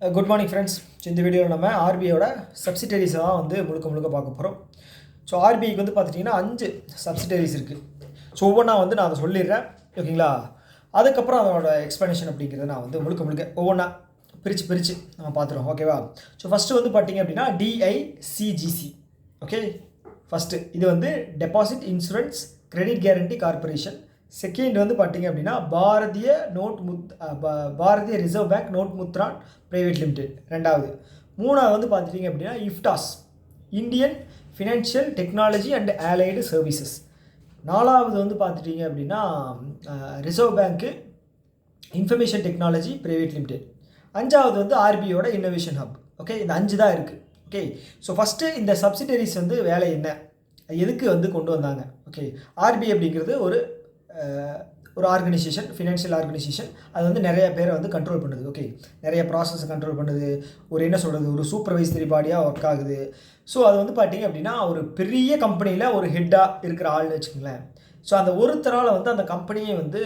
Good morning friends. இந்த வீடியோவில் நம்ம ஆர்பிஐயோட சப்சிடரிஸை தான் வந்து முழுக்க பார்க்க போகிறோம். ஸோ ஆர்பிஐக்கு வந்து பார்த்துட்டிங்கன்னா 5 சப்சிடரிஸ் இருக்குது. ஸோ ஒவ்வொன்றா வந்து நான் அதை சொல்லிடுறேன், ஓகேங்களா? அதுக்கப்புறம் அதோட எக்ஸ்ப்ளனேஷன் அப்படிங்கிறத நான் வந்து முழுக்க ஒவ்வொன்றா பிரித்து நம்ம பார்த்துருவோம், ஓகேவா? ஸோ ஃபஸ்ட்டு வந்து பார்த்திங்க அப்படின்னா டிஐசிஜிசி. ஓகே, ஃபஸ்ட்டு இது வந்து deposit insurance credit guarantee corporation. Second வந்து பார்த்திங்க அப்படின்னா Bharatiya reserve bank note Mudran private limited. ரெண்டாவது. மூணாவது வந்து பார்த்துட்டிங்க அப்படின்னா IFTAS, Indian financial technology and allied services. நாலாவது வந்து பார்த்துட்டிங்க அப்படின்னா reserve bank information technology private limited. அஞ்சாவது வந்து ஆர்பிஐயோட இன்னோவேஷன் ஹப். ஓகே, இந்த 5 தான் இருக்குது. ஓகே, ஸோ ஃபஸ்ட்டு இந்த சப்சிடரிஸ் வந்து வேலை என்ன, எதுக்கு வந்து கொண்டு வந்தாங்க? ஓகே, ஆர்பிஐ அப்படிங்கிறது ஒரு ஆர்கனைசேஷன், ஃபினான்ஷியல் ஆர்கனைசேஷன். அது வந்து நிறைய பேரை வந்து கண்ட்ரோல் பண்ணுது. ஓகே, நிறைய ப்ராசஸை கண்ட்ரோல் பண்ணுது. ஒரு சூப்பர்வைசரி பாடியாக ஒர்க் ஆகுது. ஸோ அது வந்து பார்த்திங்க அப்படின்னா ஒரு பெரிய கம்பெனியில் ஒரு ஹெட்டாக இருக்கிற ஆள்னு வச்சுக்கோங்களேன். ஸோ அந்த ஒருத்தரால் வந்து அந்த கம்பெனியை வந்து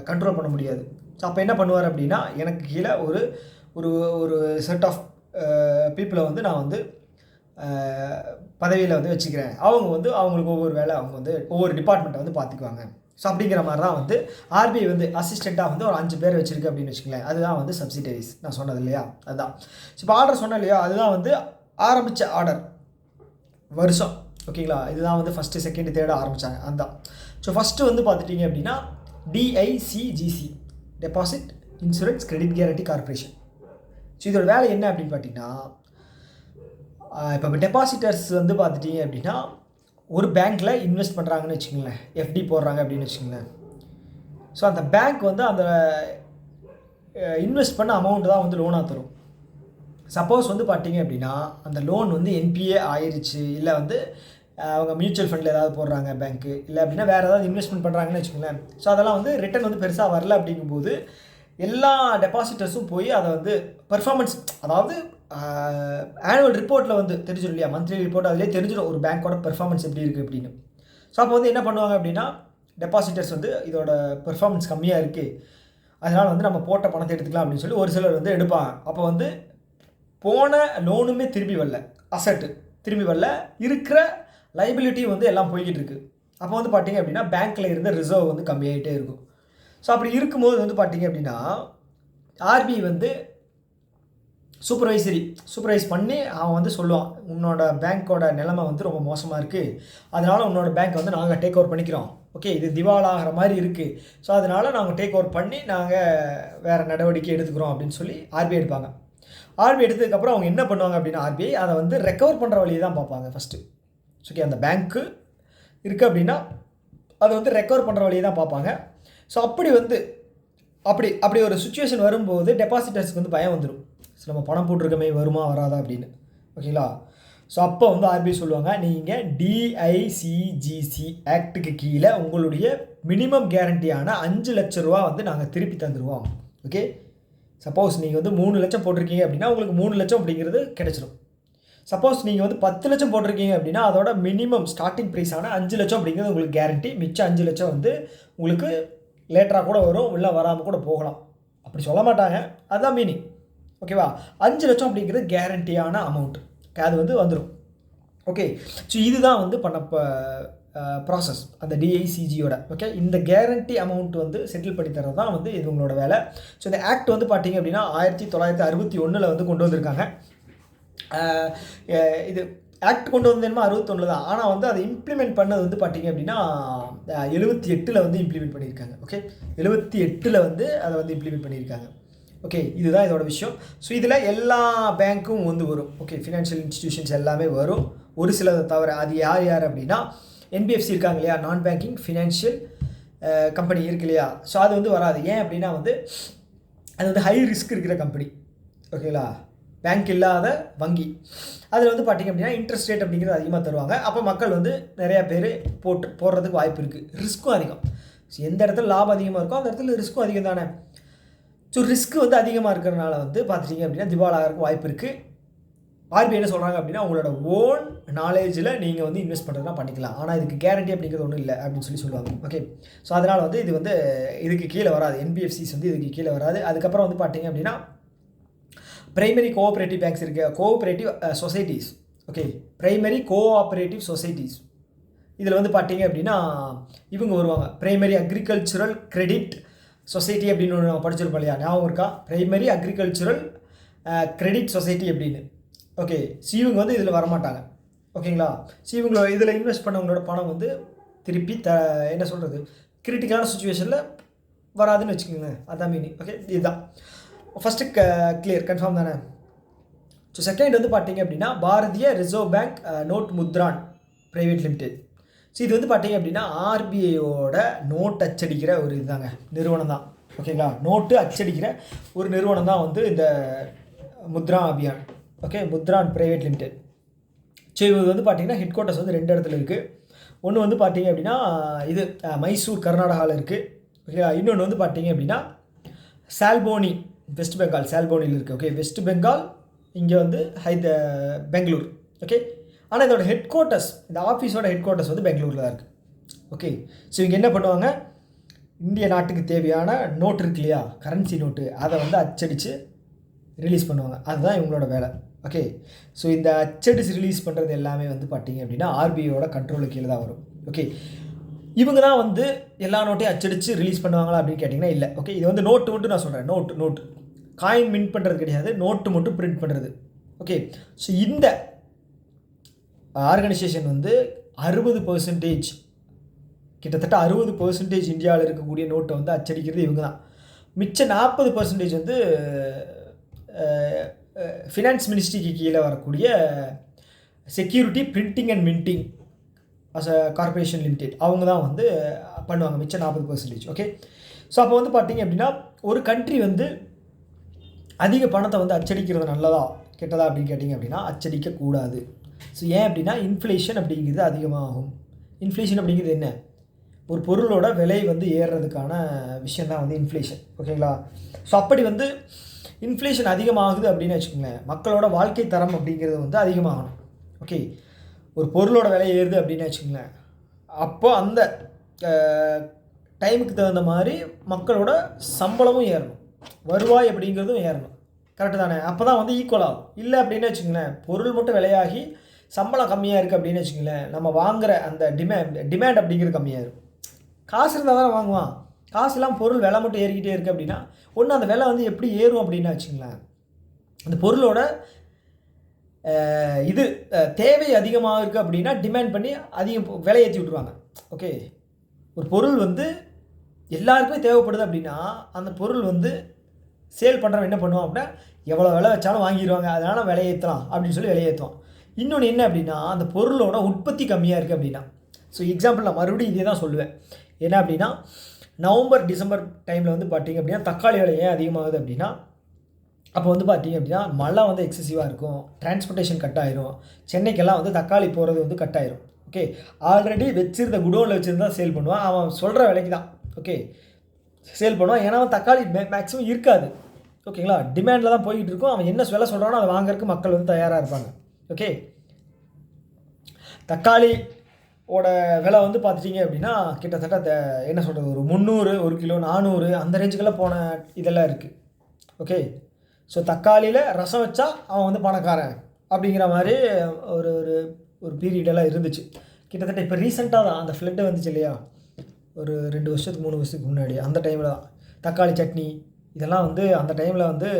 கண்ட்ரோல் பண்ண முடியாது. ஸோ அப்போ என்ன பண்ணுவார் அப்படின்னா, எனக்கு கீழே ஒரு செட் ஆஃப் பீப்புளை வந்து நான் வந்து பதவியில் வந்து வச்சுக்கிறேன். அவங்களுக்கு ஒவ்வொரு வேலை, அவங்க வந்து ஒவ்வொரு டிபார்ட்மெண்ட்டை வந்து பார்த்துக்குவாங்க. ஸோ அப்படிங்கிற மாதிரி தான் வந்து ஆர்பிஐ வந்து அசிஸ்டண்ட்டாக வந்து ஒரு 5 பேர் வச்சுருக்கு அப்படின்னு வச்சுக்கங்களேன். அதுதான் வந்து சப்சிடரிஸ் நான் சொன்னது இல்லையா, அதுதான். ஸோ இப்போ ஆர்டர் சொன்னேன் இல்லையா, அதுதான் வந்து ஆரம்பித்த ஆர்டர் வருஷம், ஓகேங்களா? இதுதான் வந்து ஃபஸ்ட்டு செகண்ட் தேர்டு ஆரம்பித்தாங்க, அதுதான். ஸோ ஃபஸ்ட்டு வந்து பார்த்துட்டிங்க அப்படின்னா DICGC, deposit insurance credit guarantee corporation. So இதோட வேலை என்ன அப்படின்னு பார்த்தீங்கன்னா, இப்போ டெபாசிட்டர்ஸ் வந்து பார்த்துட்டிங்க அப்படின்னா ஒரு பேங்க்கில் இன்வெஸ்ட் பண்ணுறாங்கன்னு வச்சுக்கோங்களேன், எஃப்டி போடுறாங்க அப்படின்னு வச்சுக்கோங்களேன். ஸோ அந்த பேங்க் வந்து அந்த இன்வெஸ்ட் பண்ண அமௌண்ட் தான் வந்து லோனாக தரும். சப்போஸ் வந்து பார்த்திங்க அப்படின்னா அந்த லோன் வந்து என்பிஏ ஆயிடுச்சு, இல்லை வந்து அவங்க மியூச்சுவல் ஃபண்டில் ஏதாவது போடுறாங்க பேங்க்கு, இல்லை அப்படின்னா வேறு ஏதாவது இன்வெஸ்ட்மெண்ட் பண்ணுறாங்கன்னு வச்சுக்கோங்களேன். ஸோ அதெல்லாம் வந்து ரிட்டர்ன் வந்து பெருசாக வரல. அப்படிங்கும்போது எல்லா டெபாசிட்டர்ஸும் போய் அதை வந்து பெர்ஃபார்மன்ஸ், அதாவது ஆனுவல் ரிப்போர்ட்டில் வந்து தெரிஞ்சிடும் இல்லையா, மந்த்லி ரிப்போர்ட், அதிலே தெரிஞ்சிடும் ஒரு பேங்க்கோட பெர்ஃபார்மன்ஸ் எப்படி இருக்குது அப்படின்னு. ஸோ அப்போ வந்து என்ன பண்ணுவாங்க அப்படின்னா, டெபாசிட்டர்ஸ் வந்து இதோட பெர்ஃபார்மன்ஸ் கம்மியாக இருக்குது, அதனால் வந்து நம்ம போட்ட பணத்தை எடுத்துக்கலாம் அப்படின்னு சொல்லி ஒரு சிலர் வந்து எடுப்பாங்க. அப்போ வந்து போன லோனுமே திரும்பி வரல, அசட்டு திரும்பி வரல, இருக்கிற லைபிலிட்டியும் வந்து எல்லாம் போய்கிட்டு இருக்குது. அப்போ வந்து பார்த்திங்க அப்படின்னா பேங்க்கில் இருந்த ரிசர்வ் வந்து கம்மியாகிட்டே இருக்கும். ஸோ அப்படி இருக்கும்போது வந்து பார்த்திங்க அப்படின்னா ஆர்பிஐ வந்து சூப்பர்வைஸ் பண்ணி அவன் வந்து சொல்லுவான், உன்னோட பேங்க்கோட நிலைமை வந்து ரொம்ப மோசமாக இருக்குது, அதனால் உன்னோட பேங்க் வந்து நாங்கள் டேக் ஓவர் பண்ணிக்கிறோம். ஓகே, இது திவாலாகிற மாதிரி இருக்குது, ஸோ அதனால் நாங்கள் டேக் ஓவர் பண்ணி நாங்கள் வேறு நடவடிக்கை எடுத்துக்கிறோம் அப்படின்னு சொல்லி ஆர்பிஐ எடுப்பாங்க. ஆர்பிஐ எடுத்ததுக்கப்புறம் அவங்க என்ன பண்ணுவாங்க அப்படின்னா, ஆர்பிஐ அதை வந்து ரெக்கவர் பண்ணுற வழியை தான் பார்ப்பாங்க ஃபஸ்ட்டு. ஓகே, அந்த பேங்க்கு இருக்குது அப்படின்னா அதை வந்து ரெக்கவர் பண்ணுற வழியை தான் பார்ப்பாங்க. ஸோ அப்படி ஒரு சுச்சுவேஷன் வரும்போது டெபாசிட்டர்ஸ்க்கு வந்து பயம் வந்துடும். ஸோ நம்ம பணம் போட்டிருக்கமே, வருமா வராதா அப்படின்னு, ஓகேங்களா? ஸோ அப்போ வந்து ஆர்பிஐ சொல்லுவாங்க, நீங்கள் டிஐசிஜிசி ஆக்டுக்கு கீழே உங்களுடைய மினிமம் கேரண்டியான 5 லட்ச ரூபா வந்து நாங்கள் திருப்பி தந்துடுவோம். ஓகே, சப்போஸ் நீங்கள் வந்து 3 லட்சம் போட்டிருக்கீங்க அப்படின்னா உங்களுக்கு 3 லட்சம் அப்படிங்கிறது கிடைச்சிடும். சப்போஸ் நீங்கள் வந்து 10 லட்சம் போட்டிருக்கீங்க அப்படின்னா அதோட மினிமம் ஸ்டார்டிங் ப்ரைஸான 5 லட்சம் அப்படிங்கிறது உங்களுக்கு கேரண்டி. மிச்சம் 5 லட்சம் வந்து உங்களுக்கு லேட்டராக கூட வரும், இல்லை வராமல் கூட போகலாம், அப்படி சொல்ல மாட்டாங்க, அதுதான் மீனிங், ஓகேவா? 5 லட்சம் அப்படிங்கிறது கேரண்டியான அமௌண்ட், அது வந்து வந்துடும். ஓகே, ஸோ இதுதான் வந்து ப்ராசஸ் அந்த டிஐசிஜியோட. ஓகே, இந்த கேரண்டி அமௌண்ட் வந்து செட்டில் பண்ணி தரது தான் வந்து இது உங்களோட வேலை. ஸோ இந்த ஆக்ட் வந்து பார்த்திங்க அப்படின்னா 1961 வந்து கொண்டு வந்திருக்காங்க. இது ஆக்ட் கொண்டு வந்து என்னமோ 61 தான், ஆனால் வந்து அதை இம்ப்ளிமெண்ட் பண்ணது வந்து பார்த்திங்க அப்படின்னா 78 வந்து இம்ப்ளிமெண்ட் பண்ணியிருக்காங்க. ஓகே, 78 வந்து அதை வந்து இம்ப்ளிமெண்ட் பண்ணியிருக்காங்க. ஓகே, இதுதான் இதோட விஷயம். ஸோ இதில் எல்லா பேங்க்கும் வந்து வரும். ஓகே, ஃபினான்ஷியல் இன்ஸ்டிடியூஷன்ஸ் எல்லாமே வரும், ஒரு சிலதை தவிர. அது யார் அப்படின்னா என்பிஎஃப்சி இருக்காங்க இல்லையா, நான் பேங்கிங் ஃபினான்ஷியல் கம்பெனி இருக்கு இல்லையா, ஸோ அது வந்து வராது. ஏன் அப்படின்னா வந்து அது வந்து ஹை ரிஸ்க் இருக்கிற கம்பெனி, ஓகேங்களா? பேங்க் இல்லாத வங்கி. அதில் வந்து பார்த்திங்க அப்படின்னா இன்ட்ரெஸ்ட் ரேட் அப்படிங்கிறது அதிகமாக தருவாங்க. அப்போ மக்கள் வந்து நிறையா பேர் போடுறதுக்கு வாய்ப்பு இருக்குது. ரிஸ்க்கும் அதிகம். ஸோ எந்த இடத்துல லாபம் அதிகமாக இருக்கோ அந்த இடத்துல ரிஸ்க்கும் அதிகம் தானே. ஸோ ரிஸ்க்கு வந்து அதிகமாக இருக்கிறனால வந்து பார்த்துட்டிங்க அப்படின்னா திவாலாகிறதுக்கு வாய்ப்பு இருக்குது. ஆர்பிஐ என்ன சொல்கிறாங்க அப்படின்னா, உங்களோட ஓன் நாலேஜில் நீங்கள் வந்து இன்வெஸ்ட் பண்ணுறதுனா பண்ணிக்கலாம், ஆனால் இதுக்கு கேரண்டி அப்படிங்கிறது ஒன்றும் இல்லை அப்படின்னு சொல்லுவாங்க. ஓகே, ஸோ அதனால் வந்து இதுக்கு கீழே வராது, என்பிஎஃப்சிஸ் வந்து இதுக்கு கீழே வராது. அதுக்கப்புறம் வந்து பார்த்திங்க அப்படின்னா பிரைமரி கோஆப்ரேட்டிவ் பேங்க்ஸ் இருக்குது, cooperative societies. Okay, primary cooperative societies. இதில் வந்து பார்த்தீங்க அப்படின்னா இவங்க வருவாங்க. பிரைமரி அக்ரிகல்ச்சுரல் கிரெடிட் சொசைட்டி அப்படின்னு ஒன்று நம்ம படிச்சிருப்போம் இல்லையா, ஞாபகம் இருக்கா? பிரைமரி அக்ரிகல்ச்சுரல் கிரெடிட் சொசைட்டி அப்படின்னு. ஓகே, இவங்க வந்து இதில் வரமாட்டாங்க. ஓகேங்களா? இவங்களோட இதில் இன்வெஸ்ட் பண்ணவங்களோட பணம் வந்து திருப்பி என்ன சொல்கிறது, கிரிட்டிக்கலான சுச்சுவேஷனில் வராதுன்னு வச்சுக்கோங்க. அதான் மீனிங். ஓகே, இதுதான் ஃபஸ்ட்டு கிளியர், கன்ஃபார்ம் தானே? ஸோ செகண்ட் வந்து பார்த்தீங்க அப்படின்னா Bharatiya reserve bank note Mudran private limited. So இது வந்து பார்த்தீங்க அப்படின்னா ஆர்பிஐயோட நோட் அச்சடிக்கிற ஒரு இதுதாங்க, நிறுவனம் தான். ஓகேங்களா? நோட்டு அச்சடிக்கிற ஒரு நிறுவனம் தான் வந்து இந்த Mudra Abhiyan. Okay, Mudran private limited. So இது வந்து பார்த்தீங்கன்னா ஹெட் குவார்ட்டர்ஸ் வந்து 2 இடத்துல இருக்குது. ஒன்று வந்து பார்த்தீங்க அப்படின்னா இது மைசூர் கர்நாடகாவில் இருக்குது. ஓகே, இன்னொன்று வந்து பார்த்தீங்க அப்படின்னா சால்போனி வெஸ்ட் பெங்கால், சால்போனியில் இருக்குது. ஓகே, வெஸ்ட் பெங்கால், இங்கே வந்து பெங்களூர். ஓகே, ஆனால் இதோட ஹெட் குவார்ட்டர்ஸ், இந்த ஆஃபீஸோட ஹெட் குவார்ட்டர்ஸ் வந்து பெங்களூரில் தான் இருக்குது. ஓகே, ஸோ இங்கே என்ன பண்ணுவாங்க, இந்திய நாட்டுக்கு தேவையான நோட் இருக்கு இல்லையா, கரன்சி நோட்டு, அதை வந்து அச்சடித்து ரிலீஸ் பண்ணுவாங்க. அதுதான் இவங்களோட வேலை. ஓகே, ஸோ இந்த அச்சடிச்சு ரிலீஸ் பண்ணுறது எல்லாமே வந்து பார்த்தீங்க அப்படின்னா ஆர்பிஐயோட கண்ட்ரோலுக்கு கீழே தான் வரும். ஓகே, இவங்க தான் வந்து எல்லா நோட்டையும் அச்சடித்து ரிலீஸ் பண்ணுவாங்களா அப்படின்னு கேட்டிங்கன்னா இல்லை. ஓகே, இது வந்து நோட்டு மட்டும் நான் சொல்கிறேன், நோட்டு காயின் மின்ட் பண்ணுறது கிடையாது, நோட்டு மட்டும் பிரிண்ட் பண்ணுறது. ஓகே, ஸோ இந்த ஆர்கனைசேஷன் வந்து 60%, கிட்டத்தட்ட 60% இந்தியாவில் இருக்கக்கூடிய நோட்டை வந்து அச்சடிக்கிறது இவங்க தான். மிச்சம் 40% வந்து ஃபினான்ஸ் மினிஸ்ட்ரிக்கு கீழே வரக்கூடிய security printing and minting as a corporation limited, அவங்க தான் வந்து பண்ணுவாங்க மிச்சம் 40%. ஓகே, ஸோ அப்போ வந்து பார்த்தீங்க அப்படின்னா ஒரு கண்ட்ரி வந்து அதிக பணத்தை வந்து அச்சடிக்கிறது நல்லதா கெட்டதா அப்படின்னு கேட்டிங்க அப்படின்னா அச்சடிக்கக்கூடாது. ஸோ ஏன் அப்படின்னா இன்ஃப்ளேஷன் அப்படிங்கிறது அதிகமாகும். இன்ஃப்ளேஷன் அப்படிங்கிறது என்ன, ஒரு பொருளோட விலை வந்து ஏறுறதுக்கான விஷயம் தான் வந்து இன்ஃப்ளேஷன். ஓகேங்களா? ஸோ அப்படி வந்து இன்ஃப்ளேஷன் அதிகமாகுது அப்படின்னு வச்சுக்கோங்களேன், மக்களோட வாழ்க்கை தரம் அப்படிங்கிறது வந்து அதிகமாகணும். ஓகே, ஒரு பொருளோட விலை ஏறுது அப்படின்னு வச்சுக்கோங்களேன், அப்போ அந்த டைமுக்கு தகுந்த மாதிரி மக்களோட சம்பளமும் ஏறணும், வருவாய் அப்படிங்கிறதும் ஏறணும். கரெக்டு தானே? அப்போ தான் வந்து ஈக்குவல் ஆகும். இல்லை அப்படின்னு வச்சுக்கோங்களேன், பொருள் மட்டும் விலையாகி சம்பளம் கம்மியாக இருக்குது அப்படின்னு வச்சுக்கோங்களேன், நம்ம வாங்குகிற அந்த டிமாண்ட் அப்படிங்கிறது கம்மியாக இருக்கும். காசு இருந்தால் தான் வாங்குவான், காசு இல்லாமல் பொருள் விலை மட்டும் ஏறிக்கிட்டே இருக்குது அப்படின்னா ஒன்று அந்த விலை வந்து எப்படி ஏறும் அப்படின்னு வச்சுங்களேன், அந்த பொருளோட இது தேவை அதிகமாக இருக்குது அப்படின்னா டிமாண்ட் பண்ணி அதிகம் விலை ஏற்றி விட்ருவாங்க. ஓகே, ஒரு பொருள் வந்து எல்லாருக்குமே தேவைப்படுது அப்படின்னா அந்த பொருள் வந்து சேல் பண்ணுறவன் என்ன பண்ணுவான் அப்படின்னா எவ்வளோ விலை வச்சாலும் வாங்கிடுவாங்க, அதனால் விலை ஏற்றலாம் அப்படின்னு சொல்லி விலை ஏற்றுவான். இன்னொன்று என்ன அப்படின்னா அந்த பொருளோட உற்பத்தி கம்மியாக இருக்குது அப்படின்னா, ஸோ எக்ஸாம்பிள் நான் மறுபடியும் இதே தான் சொல்லுவேன். என்ன அப்படின்னா நவம்பர் டிசம்பர் டைமில் வந்து பார்த்திங்க அப்படின்னா தக்காளி விலை ஏன் அதிகமாகுது அப்படின்னா அப்போ வந்து பார்த்திங்க அப்படின்னா மழை வந்து எக்ஸசிவாக இருக்கும், டிரான்ஸ்போர்ட்டேஷன் கட் ஆயிரும், சென்னைக்கெல்லாம் வந்து தக்காளி போகிறது வந்து கட் ஆயிரும். ஓகே, ஆல்ரெடி வச்சுருந்த குடோனில் வச்சுருந்தா சேல் பண்ணுவான், அவன் சொல்கிற விலைக்கு தான் ஓகே சேல் பண்ணுவான். ஏன்னா அவன் தக்காளி மேக்ஸிமம் இருக்காது. ஓகேங்களா, டிமாண்டில் தான் போய்கிட்டு இருக்கும், அவன் என்ன விலை சொல்கிறானோ அதை வாங்குறதுக்கு மக்கள் வந்து தயாராக இருப்பாங்க. ஓகே, தக்காளியோட விலை வந்து பார்த்துட்டிங்க அப்படின்னா கிட்டத்தட்ட என்ன சொல்கிறது, ஒரு 300, 1 கிலோ 400 அந்த ரேஞ்சுக்கெல்லாம் போன இதெல்லாம் இருக்குது. ஓகே, ஸோ தக்காளியில் ரசம் வச்சா அவன் வந்து பணக்காரன் அப்படிங்கிற மாதிரி ஒரு ஒரு ஒரு பீரியடெல்லாம் இருந்துச்சு. கிட்டத்தட்ட இப்போ ரீசெண்டாக தான் அந்த ஃப்ளட்டு வந்துச்சு இல்லையா, ஒரு 2 வருஷத்துக்கு 3 வருஷத்துக்கு முன்னாடி, அந்த டைமில் தான் தக்காளி சட்னி இதெல்லாம் வந்து அந்த டைமில் வந்து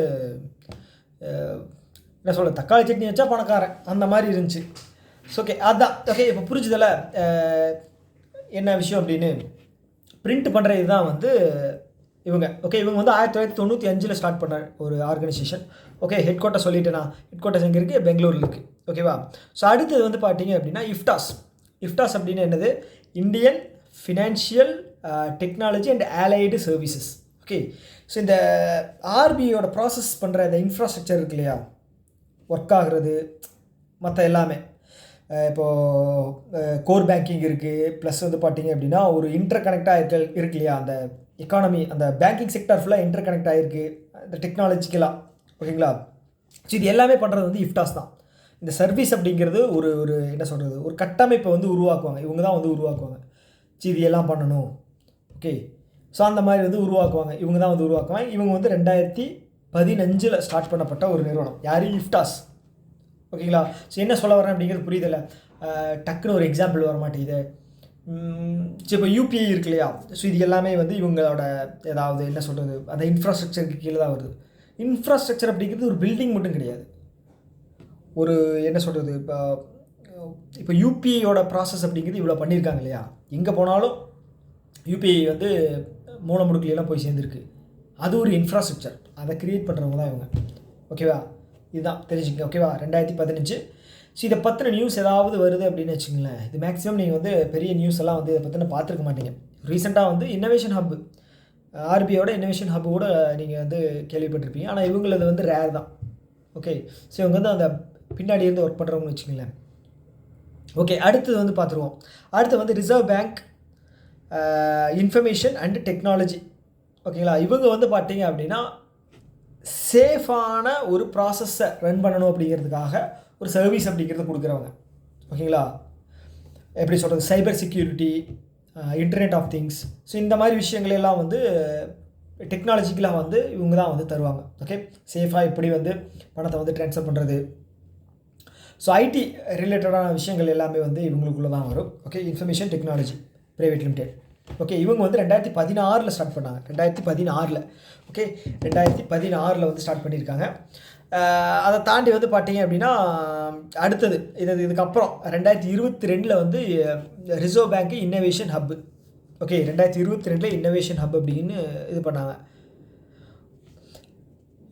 என்ன சொல்ல, தக்காளி சட்னி வச்சா பணக்காரன் அந்த மாதிரி இருந்துச்சு. ஸோ ஓகே, அதுதான். ஓகே, இப்போ புரிஞ்சுதில்ல என்ன விஷயம் அப்படின்னு. பிரிண்ட் பண்ணுறது தான் வந்து இவங்க. ஓகே, இவங்க வந்து 1995 ஸ்டார்ட் பண்ண ஒரு ஆர்கனைசேஷன். ஓகே, ஹெட் குவார்ட்டர் சொல்லிட்டேனா, ஹெட் குவார்ட்டர்ஸ் எங்கே இருக்குது, பெங்களூரில் இருக்குது. ஓகேவா? ஸோ அடுத்தது வந்து பார்த்தீங்க அப்படின்னா இஃப்டாஸ் அப்படின்னு என்னது, Indian financial technology and allied services. Okay, so இந்த ஆர்பிஐயோட ப்ராசஸ் பண்ணுற இந்த இன்ஃப்ராஸ்ட்ரக்சர் இருக்கு இல்லையா, ஒர்க் ஆகுறது மற்ற எல்லாமே, இப்போது கோர் பேங்கிங் இருக்குது, ப்ளஸ் வந்து பார்த்திங்க அப்படின்னா ஒரு இன்டர் கனெக்டாக இருக்கு இல்லையா, அந்த எக்கானமி அந்த பேங்கிங் செக்டர் ஃபுல்லாக இன்டர் கனெக்ட் ஆகிருக்கு இந்த டெக்னாலஜிக்கலாக. ஓகேங்களா, ஸோ இது எல்லாமே பண்ணுறது வந்து இஃப்டாஸ் தான். இந்த சர்வீஸ் அப்படிங்கிறது ஒரு ஒரு என்ன சொல்கிறது, ஒரு கட்டமைப்பை வந்து உருவாக்குவாங்க, இவங்க தான் வந்து உருவாக்குவாங்க. ஸோ இது எல்லாம் பண்ணணும். ஓகே, ஸோ அந்த மாதிரி வந்து உருவாக்குவாங்க, இவங்க தான் வந்து உருவாக்குவாங்க. இவங்க வந்து 2015 ஸ்டார்ட் பண்ணப்பட்ட ஒரு நிறுவனம். யார்? இஃப்டாஸ். ஓகேங்களா? ஸோ என்ன சொல்ல வரேன் அப்படிங்கிறது புரியுதில்ல? டக்குன்னு ஒரு எக்ஸாம்பிள் வர மாட்டேங்குது. சரி, இப்போ யூபிஐ இருக்கு இல்லையா? ஸோ இது எல்லாமே வந்து இவங்களோட ஏதாவது என்ன சொல்கிறது, அந்த இன்ஃப்ராஸ்ட்ரக்சருக்கு கீழே தான் வருது. இன்ஃப்ராஸ்ட்ரக்சர் அப்படிங்கிறது ஒரு பில்டிங் மட்டும் கிடையாது. ஒரு என்ன சொல்கிறது, இப்போ யூபிஐயோட ப்ராசஸ் அப்படிங்கிறது இவ்வளோ பண்ணியிருக்காங்க இல்லையா? எங்கே போனாலும் யூபிஐ வந்து மூல முடுக்கிலாம் போய் சேர்ந்துருக்கு. அது ஒரு இன்ஃப்ராஸ்ட்ரக்சர். அதை க்ரியேட் பண்ணுறவங்க தான் இவங்க. ஓகேவா? இதுதான் தெரிஞ்சுங்க. ஓகேவா? 2015. ஸோ இதை பற்றின நியூஸ் ஏதாவது வருது அப்படின்னு வச்சுங்களேன். இது மேக்ஸிமம் நீங்கள் வந்து பெரிய நியூஸ் எல்லாம் வந்து இதை பற்றின பார்த்துருக்க மாட்டீங்க. ரீசெண்டாக வந்து இன்னோவேஷன் ஹப், ஆர்பிஐயோட இன்னோவேஷன் ஹப்பு கூட நீங்கள் வந்து கேள்விப்பட்டிருப்பீங்க. ஆனால் இவங்களது வந்து ரேர் தான். ஓகே, ஸோ இவங்க வந்து அந்த பின்னாடி இருந்து ஒர்க் பண்ணுறவங்கன்னு வச்சுங்களேன். ஓகே, அடுத்தது வந்து பார்த்துருவோம். அடுத்து வந்து reserve bank information and technology. ஓகேங்களா? இவங்க வந்து பார்த்தீங்க அப்படின்னா சேஃபான ஒரு ப்ராசஸை ரன் பண்ணணும் அப்படிங்கிறதுக்காக ஒரு சர்வீஸ் அப்படிங்கிறத கொடுக்குறவங்க. ஓகேங்களா? எப்படி சொல்கிறது, cyber security, internet of things. So இந்த மாதிரி விஷயங்களெல்லாம் வந்து டெக்னாலஜிக்கலாக வந்து இவங்க தான் வந்து தருவாங்க. ஓகே, சேஃபாக எப்படி வந்து பணத்தை வந்து ட்ரான்ஸ்ஃபர் பண்ணுறது. ஸோ ஐடி ரிலேட்டடான விஷயங்கள் எல்லாமே வந்து இவங்களுக்குள்ளே தான் வரும். Okay, information technology private limited. Okay, இவங்க வந்து 2016 ஸ்டார்ட் பண்ணாங்க. 2016. ஓகே, 2016 வந்து ஸ்டார்ட் பண்ணியிருக்காங்க. அதை தாண்டி வந்து பார்த்தீங்க அப்படின்னா அடுத்தது இதுக்கப்புறம் 2022 வந்து reserve bank innovation hub. Okay, 2022 innovation hub அப்படின்னு இது பண்ணாங்க.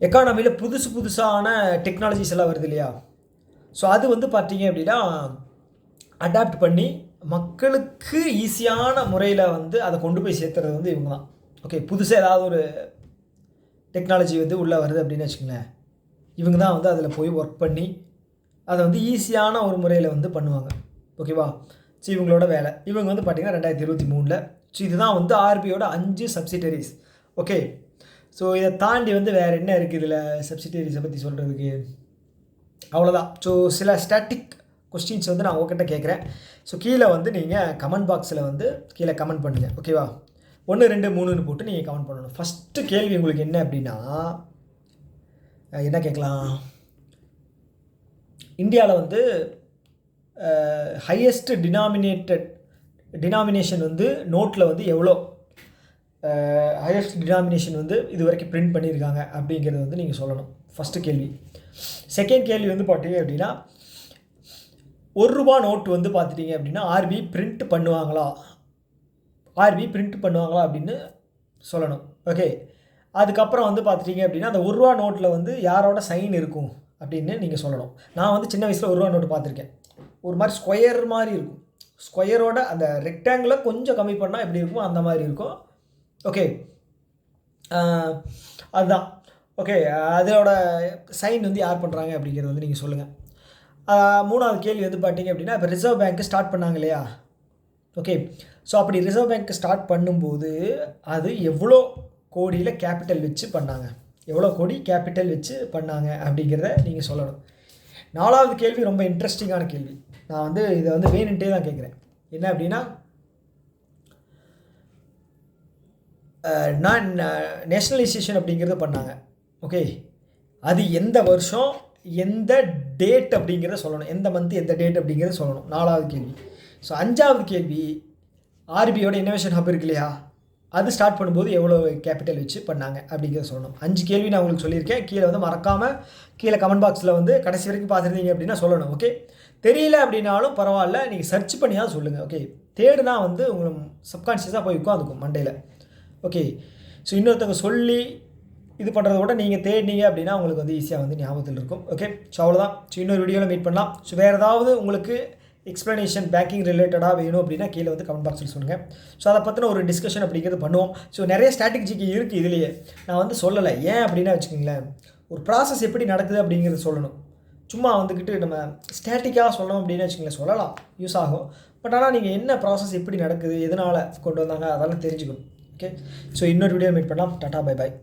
எக்கானமியில் புதுசான டெக்னாலஜிஸ் எல்லாம் வருது இல்லையா? ஸோ அது வந்து பார்த்தீங்க அப்படின்னா அடாப்ட் பண்ணி மக்களுக்கு ஈஸியான முறையில் வந்து அதை கொண்டு போய் சேர்த்துறது வந்து இவங்க தான். ஓகே, புதுசாக ஏதாவது ஒரு டெக்னாலஜி வந்து உள்ளே வருது அப்படின்னு வச்சுங்களேன், இவங்க தான் வந்து அதில் போய் ஒர்க் பண்ணி அதை வந்து ஈஸியான ஒரு முறையில் வந்து பண்ணுவாங்க. ஓகேவா? ஸோ இவங்களோட வேலை. இவங்க வந்து பார்த்திங்கன்னா 2023. ஸோ இதுதான் வந்து ஆர்பிஐயோட 5 சப்சிடரிஸ். ஓகே, ஸோ இதை தாண்டி வந்து வேறு என்ன இருக்குது இதில் சப்சிடரிஸை பற்றி சொல்கிறதுக்கு? அவ்வளோதான். ஸோ சில ஸ்டாட்டிக் கொஸ்டின்ஸ் வந்து நான் உங்ககிட்ட கேட்குறேன். ஸோ கீழே வந்து நீங்கள் கமெண்ட் பாக்ஸில் வந்து கீழே கமெண்ட் பண்ணுங்கள். ஓகேவா? 1, 2, 3ன்னு போட்டு நீங்கள் கமெண்ட் பண்ணணும். ஃபஸ்ட்டு கேள்வி உங்களுக்கு என்ன அப்படின்னா, என்ன கேட்கலாம்? இந்தியாவில் வந்து ஹையஸ்ட் டினாமினேஷன் வந்து நோட்டில் வந்து எவ்வளோ ஹையஸ்ட் டினாமினேஷன் வந்து இது வரைக்கும் பிரிண்ட் பண்ணியிருக்காங்க அப்படிங்கிறது வந்து நீங்கள் சொல்லணும். ஃபஸ்ட்டு கேள்வி. செகண்ட் கேள்வி வந்து பார்த்தீங்க அப்படின்னா, ₹1 நோட்டு வந்து பார்த்துட்டிங்க அப்படின்னா ஆர்பிஐ பிரிண்ட் பண்ணுவாங்களா அப்படின்னு சொல்லணும். ஓகே, அதுக்கப்புறம் வந்து பார்த்துட்டிங்க அப்படின்னா அந்த ₹1 நோட்டில் வந்து யாரோட சைன் இருக்கும் அப்படின்னு நீங்கள் சொல்லணும். நான் வந்து சின்ன வயசில் ₹1 நோட்டு பார்த்துருக்கேன். ஒரு மாதிரி ஸ்கொயர் மாதிரி இருக்கும். ஸ்கொயரோட அந்த ரெக்டாங்கிளை கொஞ்சம் கம்மி பண்ணால் எப்படி இருக்குமோ அந்த மாதிரி இருக்கும். ஓகே, அதுதான். ஓகே, அதோட சைன் வந்து யார் பண்ணுறாங்க அப்படிங்கிறது வந்து நீங்கள் சொல்லுங்கள். மூணாவது கேள்வி வந்து பார்த்தீங்க அப்படின்னா, இப்போ ரிசர்வ் பேங்க்கு ஸ்டார்ட் பண்ணாங்க இல்லையா? ஓகே, ஸோ அப்படி ரிசர்வ் பேங்க்கு ஸ்டார்ட் பண்ணும்போது அது எவ்வளோ கோடியில் கேபிட்டல் வச்சு பண்ணாங்க, எவ்வளோ கோடி கேபிட்டல் வச்சு பண்ணாங்க அப்படிங்கிறத நீங்கள் சொல்லணும். நாலாவது கேள்வி ரொம்ப இன்ட்ரெஸ்டிங்கான கேள்வி. நான் வந்து இதை வந்து வேணுன்ட்டே தான் கேட்குறேன். என்ன அப்படின்னா, நான் நேஷ்னலைசேஷன் அப்படிங்கிறத பண்ணாங்க. ஓகே, அது எந்த வருஷம் எந்த டேட் அப்படிங்கிறத சொல்லணும். எந்த மந்த் எந்த டேட் அப்படிங்கிறத சொல்லணும். நாலாவது கேள்வி. ஸோ அஞ்சாவது கேள்வி, ஆர்பிஐயோட இன்னோவேஷன் ஹப் இருக்கு இல்லையா, அது ஸ்டார்ட் பண்ணும்போது எவ்வளோ கேபிட்டல் வச்சு பண்ணாங்க அப்படிங்கிறத சொல்லணும். 5 கேள்வி நான் உங்களுக்கு சொல்லியிருக்கேன். கீழே வந்து மறக்காமல் கீழே கமெண்ட் பாக்ஸில் வந்து கடைசி வரைக்கும் பார்த்துருந்தீங்க அப்படின்னா சொல்லணும். ஓகே, தெரியல அப்படின்னாலும் பரவாயில்ல, நீங்கள் சர்ச் பண்ணி தான் சொல்லுங்கள். ஓகே, தேடுனா வந்து உங்களுக்கு சப்கான்ஷியஸாக போய் உட்காந்துக்கும் மண்டையில். ஓகே, ஸோ இன்னொருத்தவங்க சொல்லி இது பண்ணுறத விட நீங்கள் தேடினீங்க அப்படின்னா உங்களுக்கு வந்து ஈஸியாக வந்து ஞாபகத்தில் இருக்கும். ஓகே, ஸோ அவ்வளோதான். ஸோ இன்னொரு வீடியோவில் மீட் பண்ணலாம். ஸோ வேறு ஏதாவது உங்களுக்கு எக்ஸ்ப்ளனேஷன் பேங்கிங் ரிலேட்டடாக வேணும் அப்படின்னா கீழே வந்து கமெண்ட் பாக்ஸில் சொல்லுங்கள். ஸோ அதை பற்றின ஒரு டிஸ்கஷன் அப்படிங்கிறது பண்ணுவோம். ஸோ நிறைய ஸ்ட்ராட்டஜிக்கு இருக்குது இதுலேயே, நான் வந்து சொல்லலை. ஏன் அப்படின்னா வச்சுக்கிங்களேன், ஒரு ப்ராசஸ் எப்படி நடக்குது அப்படிங்கிறது சொல்லணும். சும்மா வந்துக்கிட்டு நம்ம ஸ்டாட்டிக்காக சொல்லணும் அப்படின்னு வச்சுக்கோங்களேன், சொல்லலாம், யூஸ் ஆகும். பட் ஆனால் நீங்கள் என்ன ப்ராசஸ் எப்படி நடக்குது, எதனால் கொண்டு வந்தாங்க, அதெல்லாம் தெரிஞ்சுக்கணும். ஓகே, ஸோ இன்னொரு வீடியோ மீட் பண்ணலாம். Tata, bye bye.